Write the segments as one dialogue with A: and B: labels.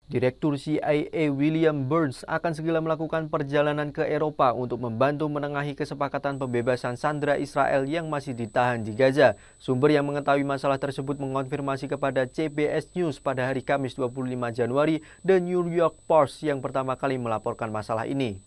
A: Direktur CIA William Burns akan segera melakukan perjalanan ke Eropa untuk membantu menengahi kesepakatan pembebasan sandera Israel yang masih ditahan di Gaza. Sumber yang mengetahui masalah tersebut mengonfirmasi kepada CBS News pada hari Kamis 25 Januari The New York Post yang pertama kali melaporkan masalah ini.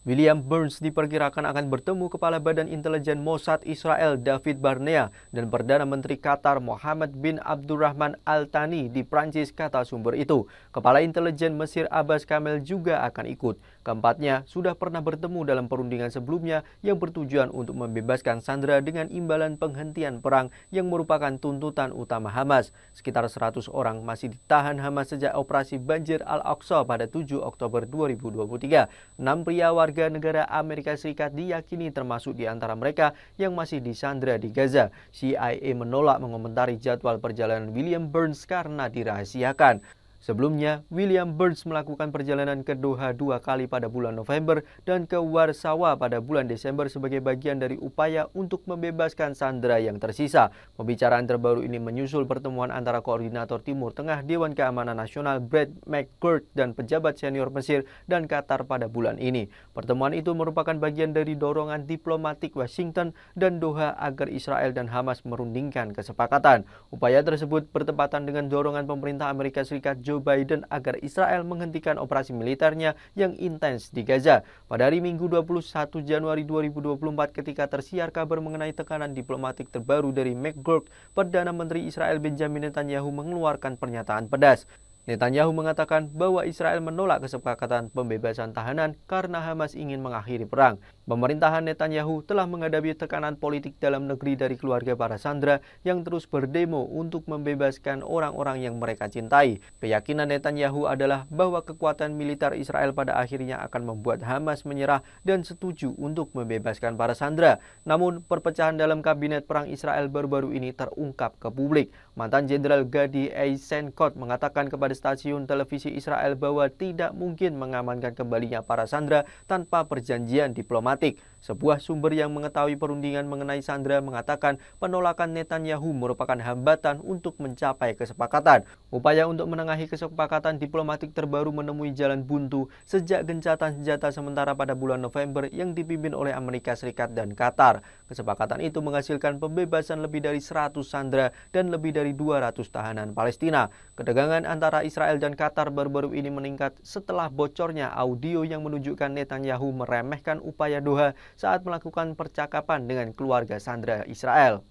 A: William Burns diperkirakan akan bertemu Kepala Badan Intelijen Mossad Israel David Barnea dan Perdana Menteri Qatar Mohammed bin Abdurrahman Al Thani di Prancis, kata sumber itu. Kepala Intelijen Mesir Abbas Kamel juga akan ikut. Keempatnya sudah pernah bertemu dalam perundingan sebelumnya yang bertujuan untuk membebaskan sandera dengan imbalan penghentian perang yang merupakan tuntutan utama Hamas. Sekitar 100 orang masih ditahan Hamas sejak operasi Banjir Al-Aqsa pada 7 Oktober 2023. 6 pria warga negara Amerika Serikat diyakini termasuk di antara mereka yang masih disandera di Gaza. CIA menolak mengomentari jadwal perjalanan William Burns karena dirahasiakan. Sebelumnya, William Burns melakukan perjalanan ke Doha 2 kali pada bulan November dan ke Warsawa pada bulan Desember sebagai bagian dari upaya untuk membebaskan sandera yang tersisa. Pembicaraan terbaru ini menyusul pertemuan antara Koordinator Timur Tengah Dewan Keamanan Nasional Brett McGurk dan pejabat senior Mesir dan Qatar pada bulan ini. Pertemuan itu merupakan bagian dari dorongan diplomatik Washington dan Doha agar Israel dan Hamas merundingkan kesepakatan. Upaya tersebut bertepatan dengan dorongan pemerintah Amerika Serikat Joe Biden agar Israel menghentikan operasi militernya yang intens di Gaza. Pada hari Minggu 21 Januari 2024 ketika tersiar kabar mengenai tekanan diplomatik terbaru dari McGurk, Perdana Menteri Israel Benjamin Netanyahu mengeluarkan pernyataan pedas. Netanyahu mengatakan bahwa Israel menolak kesepakatan pembebasan tahanan karena Hamas ingin mengakhiri perang. Pemerintahan Netanyahu telah menghadapi tekanan politik dalam negeri dari keluarga para sandera yang terus berdemo untuk membebaskan orang-orang yang mereka cintai. Keyakinan Netanyahu adalah bahwa kekuatan militer Israel pada akhirnya akan membuat Hamas menyerah dan setuju untuk membebaskan para sandera. Namun, perpecahan dalam kabinet perang Israel baru-baru ini terungkap ke publik. Mantan Jenderal Gadi Eisenkot mengatakan kepada stasiun televisi Israel bahwa tidak mungkin mengamankan kembalinya para sandera tanpa perjanjian diplomatik. Sebuah sumber yang mengetahui perundingan mengenai sandera mengatakan penolakan Netanyahu merupakan hambatan untuk mencapai kesepakatan. Upaya untuk menengahi kesepakatan diplomatik terbaru menemui jalan buntu sejak gencatan senjata sementara pada bulan November yang dipimpin oleh Amerika Serikat dan Qatar. Kesepakatan itu menghasilkan pembebasan lebih dari 100 sandera dan lebih dari 200 tahanan Palestina. Ketegangan antara Israel dan Qatar baru-baru ini meningkat setelah bocornya audio yang menunjukkan Netanyahu meremehkan upaya Doha saat melakukan percakapan dengan keluarga sandera Israel.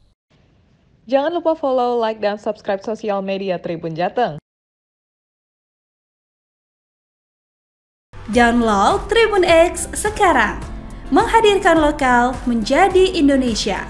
B: Jangan lupa follow, like, dan subscribe sosial media Tribun Jateng.
C: Download Tribun X sekarang, menghadirkan lokal menjadi Indonesia.